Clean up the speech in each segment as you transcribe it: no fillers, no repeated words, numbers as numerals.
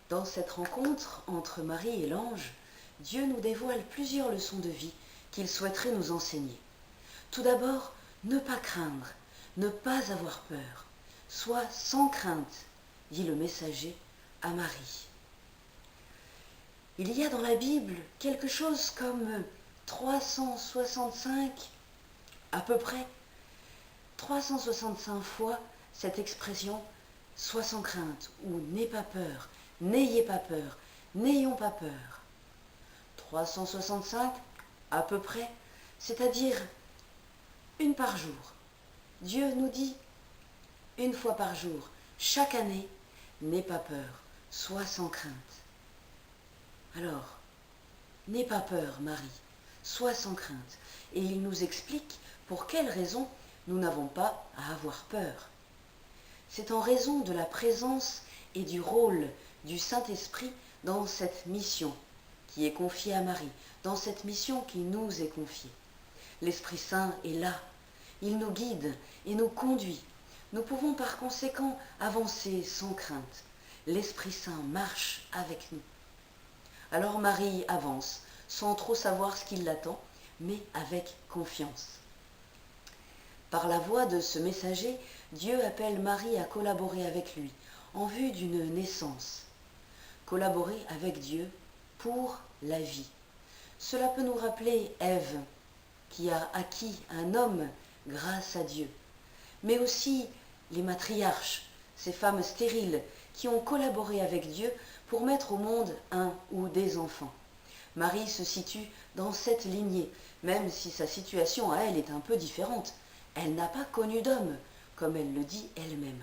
Dans cette rencontre entre Marie et l'ange, Dieu nous dévoile plusieurs leçons de vie qu'il souhaiterait nous enseigner. Tout d'abord, ne pas craindre, ne pas avoir peur. Sois sans crainte, dit le messager à Marie. Il y a dans la Bible quelque chose comme 365, à peu près, 365 fois cette expression « sois sans crainte » ou « n'aie pas peur »,« n'ayez pas peur »,« n'ayons pas peur ». 365 à peu près, c'est-à-dire une par jour. Dieu nous dit une fois par jour, chaque année, n'aie pas peur, sois sans crainte. Alors, n'aie pas peur, Marie, sois sans crainte. Et il nous explique pour quelles raisons nous n'avons pas à avoir peur. C'est en raison de la présence et du rôle du Saint-Esprit dans cette mission qui est confiée à Marie, dans cette mission qui nous est confiée. L'Esprit Saint est là, il nous guide et nous conduit. Nous pouvons par conséquent avancer sans crainte. L'Esprit Saint marche avec nous. Alors Marie avance, sans trop savoir ce qui l'attend, mais avec confiance. Par la voix de ce messager, Dieu appelle Marie à collaborer avec lui, en vue d'une naissance. Collaborer avec Dieu pour la vie. Cela peut nous rappeler Ève, qui a acquis un homme grâce à Dieu, mais aussi les matriarches, ces femmes stériles qui ont collaboré avec Dieu pour mettre au monde un ou des enfants. Marie se situe dans cette lignée, même si sa situation à elle est un peu différente. Elle n'a pas connu d'homme, comme elle le dit elle-même.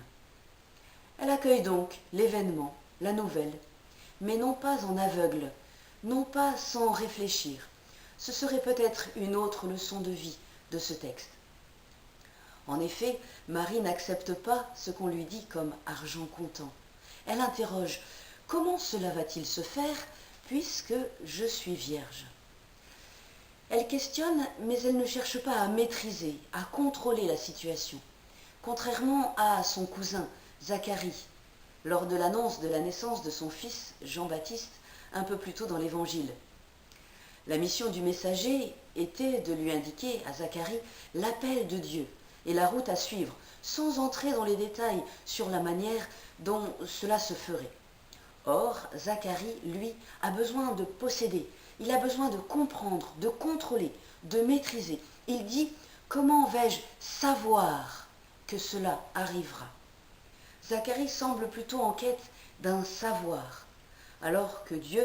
Elle accueille donc l'événement, la nouvelle, mais non pas en aveugle, non pas sans réfléchir. Ce serait peut-être une autre leçon de vie de ce texte. En effet, Marie n'accepte pas ce qu'on lui dit comme argent comptant. Elle interroge « Comment cela va-t-il se faire puisque je suis vierge ?» Elle questionne, mais elle ne cherche pas à maîtriser, à contrôler la situation. Contrairement à son cousin, Zacharie, lors de l'annonce de la naissance de son fils, Jean-Baptiste, un peu plus tôt dans l'Évangile. La mission du messager était de lui indiquer à Zacharie l'appel de Dieu et la route à suivre, sans entrer dans les détails sur la manière dont cela se ferait. Or, Zacharie, lui, a besoin de posséder, il a besoin de comprendre, de contrôler, de maîtriser. Il dit « Comment vais-je savoir que cela arrivera ?» Zacharie semble plutôt en quête d'un savoir, alors que Dieu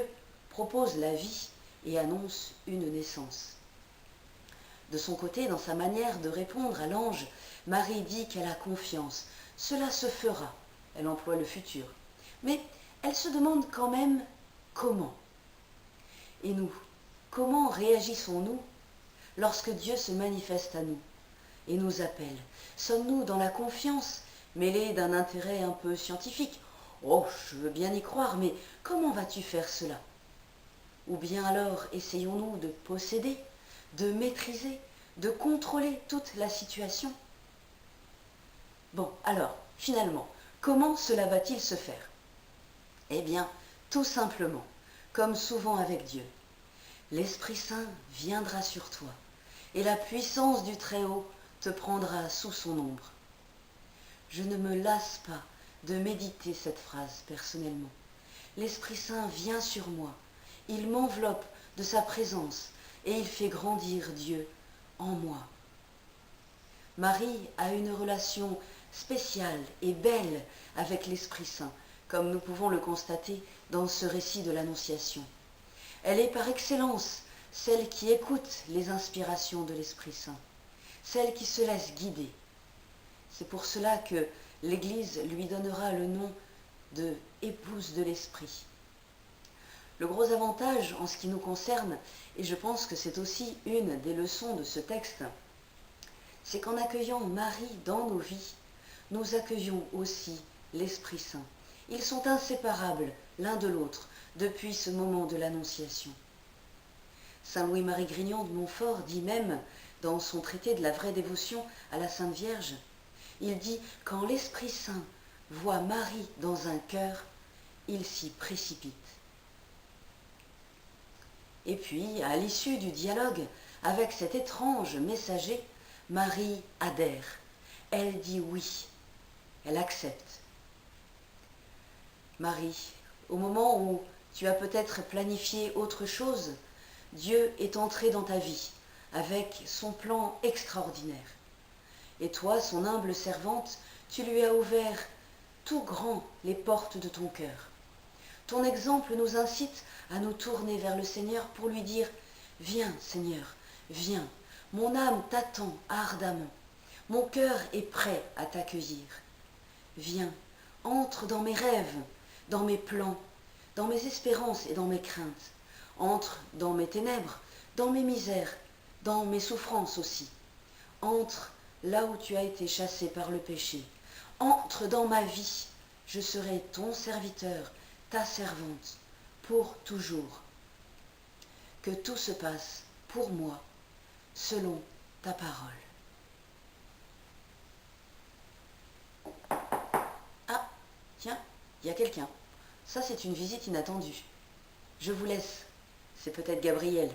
propose la vie et annonce une naissance. De son côté, dans sa manière de répondre à l'ange, Marie dit qu'elle a confiance. Cela se fera. Elle emploie le futur. Mais elle se demande quand même comment. Et nous, comment réagissons-nous lorsque Dieu se manifeste à nous et nous appelle? Sommes-nous dans la confiance, mêlée d'un intérêt un peu scientifique? Oh, je veux bien y croire, mais comment vas-tu faire cela? Ou bien alors essayons-nous de posséder, de maîtriser, de contrôler toute la situation? Bon, alors, finalement, comment cela va-t-il se faire? Eh bien, tout simplement, comme souvent avec Dieu, l'Esprit Saint viendra sur toi, et la puissance du Très-Haut te prendra sous son ombre. Je ne me lasse pas de méditer cette phrase personnellement. L'Esprit Saint vient sur moi, il m'enveloppe de sa présence et il fait grandir Dieu en moi. Marie a une relation spéciale et belle avec l'Esprit Saint, comme nous pouvons le constater dans ce récit de l'Annonciation. Elle est par excellence celle qui écoute les inspirations de l'Esprit Saint, celle qui se laisse guider. C'est pour cela que l'Église lui donnera le nom de épouse de l'Esprit. Le gros avantage en ce qui nous concerne, et je pense que c'est aussi une des leçons de ce texte, c'est qu'en accueillant Marie dans nos vies, nous accueillons aussi l'Esprit Saint. Ils sont inséparables l'un de l'autre depuis ce moment de l'Annonciation. Saint Louis-Marie Grignon de Montfort dit même, dans son traité de la vraie dévotion à la Sainte Vierge, il dit « Quand l'Esprit Saint voit Marie dans un cœur, il s'y précipite. Et puis, à l'issue du dialogue avec cet étrange messager, Marie adhère. Elle dit oui. Elle accepte. Marie, au moment où tu as peut-être planifié autre chose, Dieu est entré dans ta vie avec son plan extraordinaire. Et toi, son humble servante, tu lui as ouvert tout grand les portes de ton cœur. Ton exemple nous incite à nous tourner vers le Seigneur pour lui dire « Viens, Seigneur, viens, mon âme t'attend ardemment, mon cœur est prêt à t'accueillir. Viens, entre dans mes rêves, dans mes plans, dans mes espérances et dans mes craintes. Entre dans mes ténèbres, dans mes misères, dans mes souffrances aussi. Entre là où tu as été chassé par le péché. Entre dans ma vie, je serai ton serviteur, ta servante, pour toujours. Que tout se passe pour moi, selon ta parole. » Ah, tiens, il y a quelqu'un. Ça, c'est une visite inattendue. Je vous laisse. C'est peut-être Gabriel.